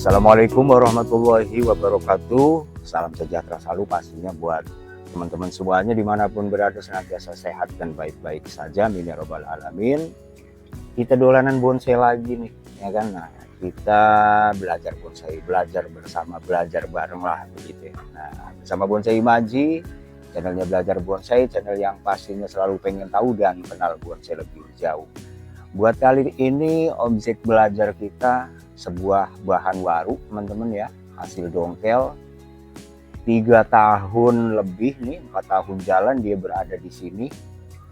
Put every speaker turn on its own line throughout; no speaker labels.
Assalamualaikum warahmatullahi wabarakatuh. Salam sejahtera selalu pastinya buat teman-teman semuanya dimanapun berada, senantiasa sehat dan baik-baik saja, amin ya robbal alamin. Kita dolanan bonsai lagi nih, ya kan? Nah, kita belajar bonsai, belajar bersama, belajar bareng lah begitu ya. Nah, bersama Bonsai Imaji, channelnya belajar bonsai, channel yang pastinya selalu pengen tahu dan kenal bonsai lebih jauh. Buat kali ini objek belajar kita sebuah bahan baru teman-teman ya, hasil dongkel 3 tahun lebih nih, 4 tahun jalan dia berada di sini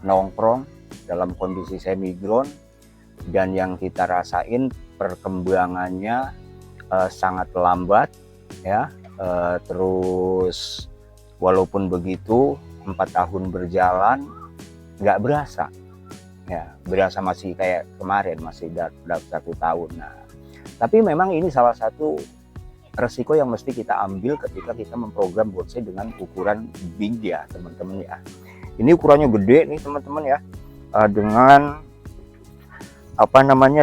nongkrong dalam kondisi semi ground, dan yang kita rasain perkembangannya sangat lambat ya. Terus walaupun begitu 4 tahun berjalan nggak berasa ya, berasa masih kayak kemarin, masih dalam 1 tahun. Nah, tapi memang ini salah satu resiko yang mesti kita ambil ketika kita memprogram bonsai dengan ukuran big ya teman-teman ya. Ini ukurannya gede nih teman-teman ya, dengan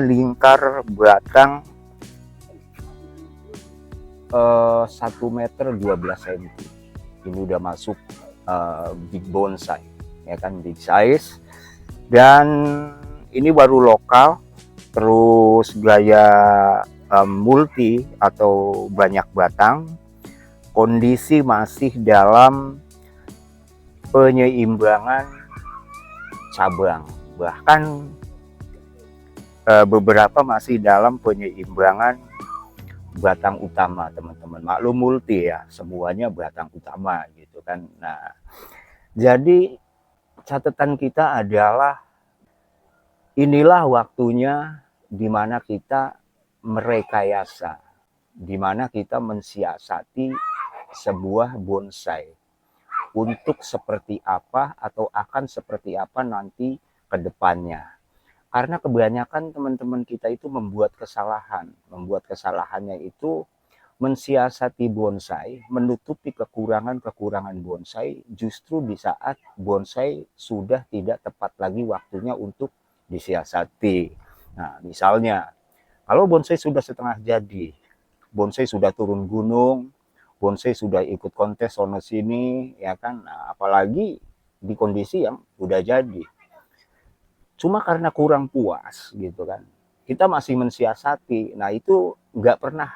lingkar batang 1 meter 12 cm. Ini udah masuk big bonsai ya kan, big size. Dan ini baru lokal, terus gaya multi atau banyak batang, kondisi masih dalam penyeimbangan cabang, bahkan beberapa masih dalam penyeimbangan batang utama teman-teman. Maklum multi ya, semuanya batang utama gitu kan. Nah, jadi catatan kita adalah inilah waktunya di mana kita merekayasa, di mana kita mensiasati sebuah bonsai untuk seperti apa atau akan seperti apa nanti ke depannya. Karena kebanyakan teman-teman kita itu membuat kesalahan. Membuat kesalahannya itu mensiasati bonsai, menutupi kekurangan-kekurangan bonsai justru di saat bonsai sudah tidak tepat lagi waktunya untuk disiasati. Nah, misalnya kalau bonsai sudah setengah jadi, bonsai sudah turun gunung, bonsai sudah ikut kontes sono sini, ya kan? Nah, apalagi di kondisi yang udah jadi. Cuma karena kurang puas gitu kan, kita masih mensiasati. Nah, itu nggak pernah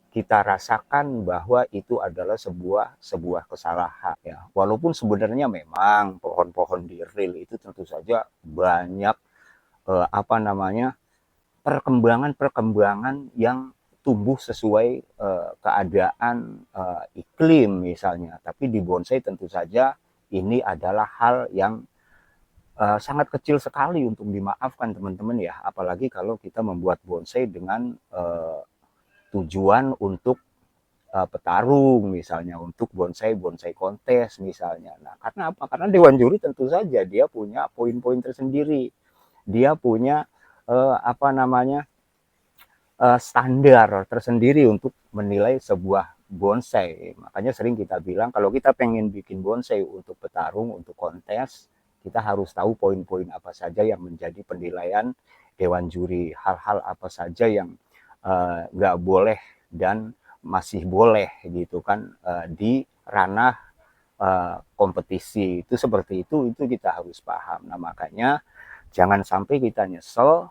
kita rasakan bahwa itu adalah sebuah kesalahan ya. Walaupun sebenarnya memang pohon-pohon di reel itu tentu saja banyak perkembangan yang tumbuh sesuai keadaan iklim misalnya. Tapi di bonsai tentu saja ini adalah hal yang sangat kecil sekali untuk dimaafkan teman-teman ya. Apalagi kalau kita membuat bonsai dengan tujuan untuk petarung misalnya, untuk bonsai kontes misalnya. Nah, karena apa? Karena dewan juri tentu saja dia punya poin-poin tersendiri, dia punya standar tersendiri untuk menilai sebuah bonsai. Makanya sering kita bilang kalau kita pengen bikin bonsai untuk petarung, untuk kontes, kita harus tahu poin-poin apa saja yang menjadi penilaian dewan juri, hal-hal apa saja yang nggak boleh dan masih boleh gitu kan di ranah kompetisi. Itu seperti itu kita harus paham. Nah, makanya jangan sampai kita nyesel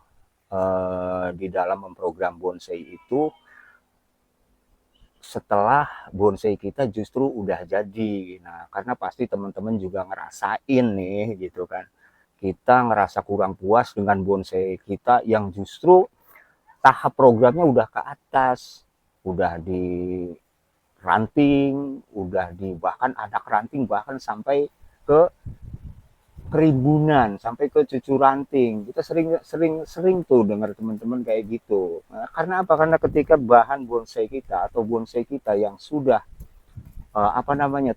di dalam memprogram bonsai itu setelah bonsai kita justru udah jadi. Nah, karena pasti teman-teman juga ngerasain nih gitu kan, kita ngerasa kurang puas dengan bonsai kita yang justru tahap programnya udah ke atas, udah di ranting, udah di bahkan anak ranting, bahkan sampai ke keribunan, sampai ke cucu ranting. Kita sering tuh dengar teman-teman kayak gitu. Nah, karena apa? Karena ketika bahan bonsai kita atau bonsai kita yang sudah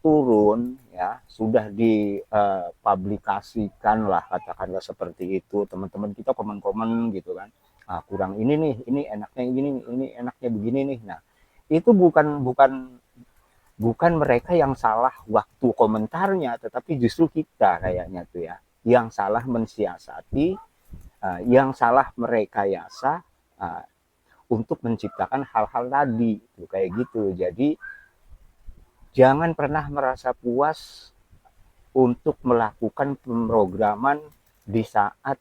turun ya, sudah dipublikasikan lah katakanlah seperti itu, teman-teman kita komen-komen gitu kan, kurang ini nih, ini enaknya ini enaknya begini nih. Nah, itu bukan mereka yang salah waktu komentarnya, tetapi justru kita kayaknya tuh ya yang salah mensiasati, yang salah merekayasa untuk menciptakan hal-hal tadi tuh, kayak gitu. Jadi jangan pernah merasa puas untuk melakukan pemrograman di saat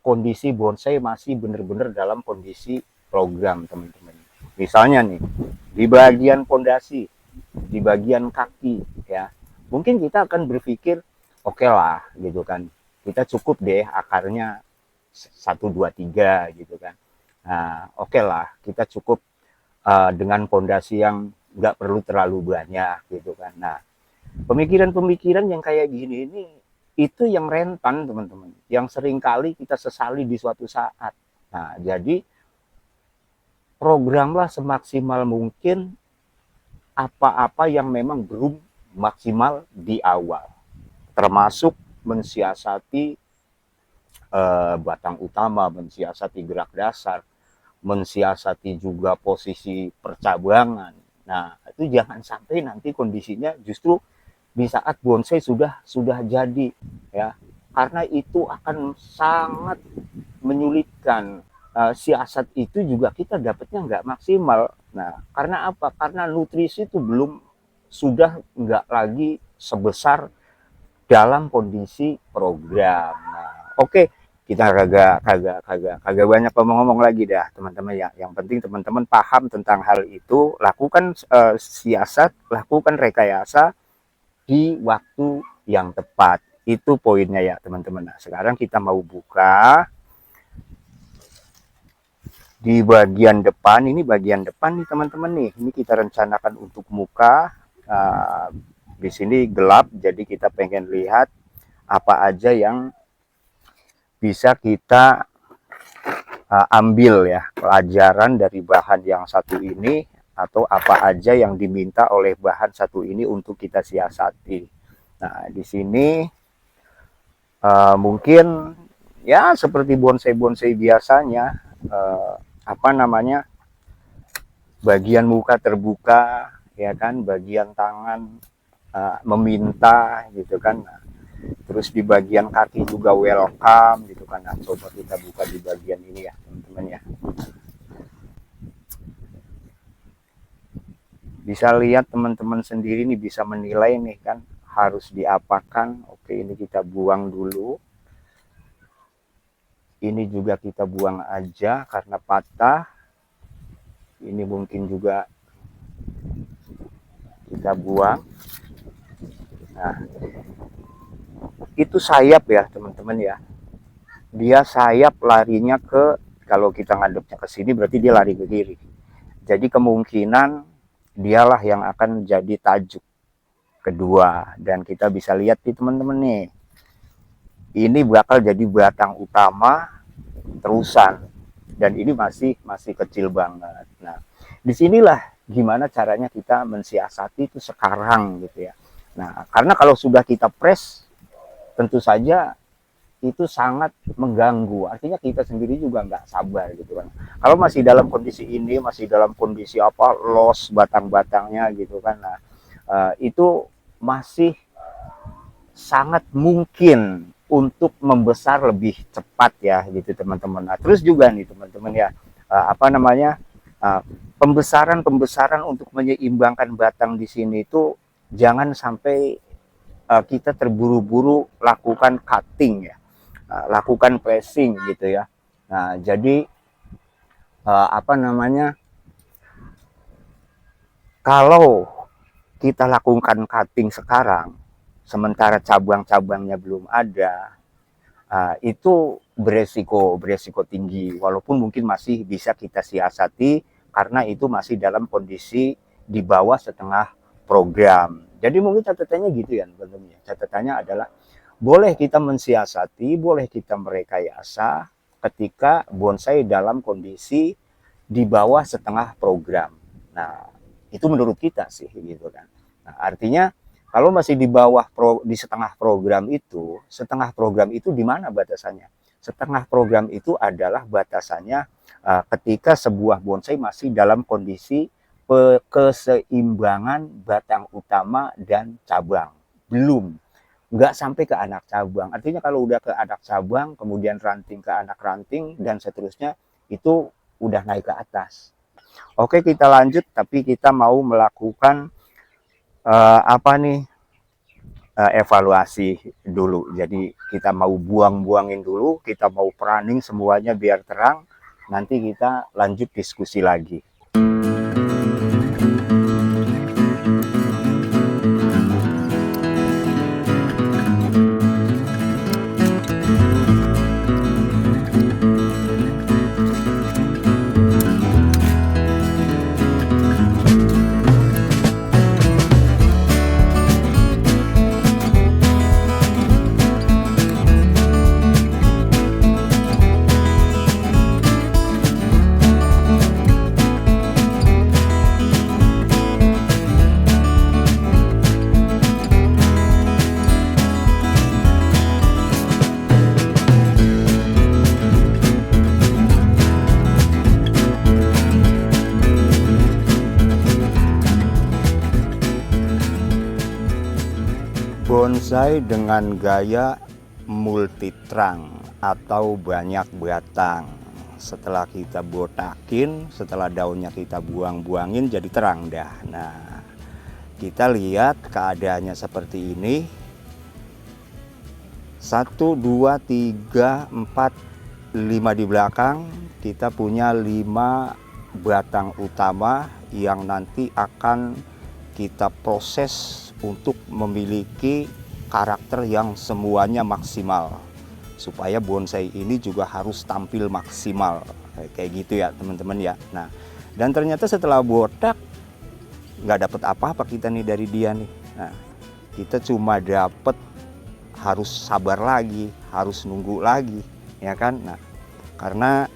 kondisi bonsai masih benar-benar dalam kondisi program, teman-teman. Misalnya nih, di bagian pondasi, di bagian kaki, ya, mungkin kita akan berpikir, oke lah, gitu kan, kita cukup deh akarnya 1, 2, 3, gitu kan. Nah, oke lah, kita cukup dengan pondasi yang nggak perlu terlalu banyak, gitu kan. Nah, pemikiran-pemikiran yang kayak gini ini itu yang rentan, teman-teman, yang sering kali kita sesali di suatu saat. Nah, jadi programlah semaksimal mungkin apa-apa yang memang belum maksimal di awal, termasuk mensiasati batang utama, mensiasati gerak dasar, mensiasati juga posisi percabangan. Nah, itu jangan sampai nanti kondisinya justru di saat bonsai sudah jadi, ya, karena itu akan sangat menyulitkan. Siasat itu juga kita dapatnya nggak maksimal. Nah, karena apa? Karena nutrisi itu belum, sudah nggak lagi sebesar dalam kondisi program. Nah, oke, kita kagak banyak ngomong lagi dah, teman-teman ya. Yang penting teman-teman paham tentang hal itu, lakukan siasat, lakukan rekayasa di waktu yang tepat. Itu poinnya ya, teman-teman. Nah, sekarang kita mau buka di bagian depan. Ini bagian depan nih, teman-teman nih. Ini kita rencanakan untuk muka. Di sini gelap, jadi kita pengen lihat apa aja yang bisa kita ambil ya pelajaran dari bahan yang satu ini, atau apa aja yang diminta oleh bahan satu ini untuk kita siasati. Nah, di sini mungkin ya seperti bonsai-bonsai biasanya, apa namanya, bagian muka terbuka, ya kan, bagian tangan meminta, gitu kan. Nah, terus di bagian kaki juga welcome, gitu kan. Nah, coba kita buka di bagian ini ya, teman-teman ya. Bisa lihat teman-teman sendiri nih, bisa menilai nih kan, harus diapakan. Oke, ini kita buang dulu. Ini juga kita buang aja karena patah. Ini mungkin juga kita buang. Nah, itu sayap ya, teman-teman ya. Dia sayap larinya ke, kalau kita ngadepnya ke sini berarti dia lari ke kiri. Jadi kemungkinan dialah yang akan jadi tajuk kedua. Dan kita bisa lihat nih, teman-teman nih. Ini bakal jadi batang utama terusan. Dan ini masih kecil banget. Nah, disinilah gimana caranya kita mensiasati itu sekarang, gitu ya. Nah, karena kalau sudah kita press, tentu saja itu sangat mengganggu. Artinya kita sendiri juga nggak sabar, gitu kan. Kalau masih dalam kondisi ini, masih dalam kondisi apa, loss batang-batangnya, gitu kan. Nah, itu masih sangat mungkin untuk membesar lebih cepat ya, gitu teman-teman. Nah, terus juga nih teman-teman ya, apa namanya, pembesaran untuk menyeimbangkan batang di sini itu jangan sampai kita terburu-buru lakukan cutting ya, lakukan pressing, gitu ya. Nah, jadi apa namanya, kalau kita lakukan cutting sekarang sementara cabang-cabangnya belum ada, itu beresiko tinggi, walaupun mungkin masih bisa kita siasati karena itu masih dalam kondisi di bawah setengah program. Jadi mungkin catatannya gitu ya, teman-teman. Catatannya adalah boleh kita mensiasati, boleh kita merekayasa ketika bonsai dalam kondisi di bawah setengah program. Nah, itu menurut kita sih, gitu kan. Nah, artinya kalau masih di bawah di setengah program itu di mana batasannya? Setengah program itu adalah batasannya ketika sebuah bonsai masih dalam kondisi keseimbangan batang utama dan cabang. Belum, nggak sampai ke anak cabang. Artinya kalau udah ke anak cabang, kemudian ranting ke anak ranting, dan seterusnya, itu udah naik ke atas. Oke, kita lanjut, tapi kita mau melakukan evaluasi dulu. Jadi kita mau buang-buangin dulu, kita mau planning semuanya biar terang. Nanti kita lanjut diskusi lagi. Bonsai dengan gaya multitrang atau banyak batang. Setelah kita botakin, setelah daunnya kita buang-buangin jadi terang dah. Nah, kita lihat keadaannya seperti ini. 1, 2, 3, 4, 5 di belakang. Kita punya 5 batang utama yang nanti akan kita proses untuk memiliki karakter yang semuanya maksimal, supaya bonsai ini juga harus tampil maksimal kayak gitu ya teman-teman ya. Nah, dan ternyata setelah botak nggak dapat apa-apa kita nih dari dia nih. Nah, kita cuma dapat harus sabar lagi, harus nunggu lagi, ya kan. Nah, karena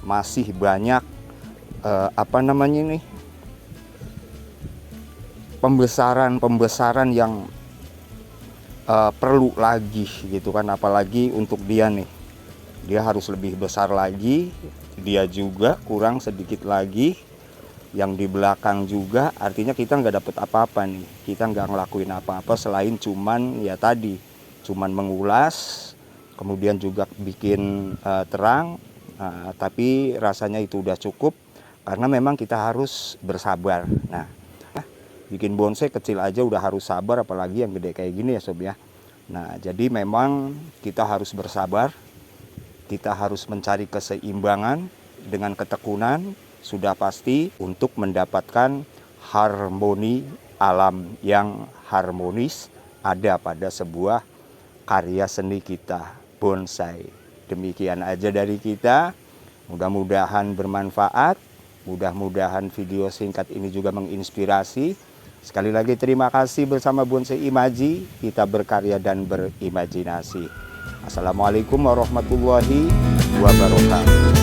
masih banyak pembesaran yang perlu lagi gitu kan, apalagi untuk dia nih, dia harus lebih besar lagi, dia juga kurang sedikit lagi, yang di belakang juga, artinya kita nggak dapet apa-apa nih, kita nggak ngelakuin apa-apa selain cuman ya tadi, cuman mengulas, kemudian juga bikin terang, tapi rasanya itu udah cukup, karena memang kita harus bersabar. Nah, bikin bonsai kecil aja udah harus sabar, apalagi yang gede kayak gini ya sob ya. Nah, jadi memang kita harus bersabar, kita harus mencari keseimbangan dengan ketekunan, sudah pasti untuk mendapatkan harmoni alam yang harmonis ada pada sebuah karya seni kita, bonsai. Demikian aja dari kita, mudah-mudahan bermanfaat, mudah-mudahan video singkat ini juga menginspirasi. Sekali lagi terima kasih bersama Bonsai Imaji, kita berkarya dan berimajinasi. Assalamualaikum warahmatullahi wabarakatuh.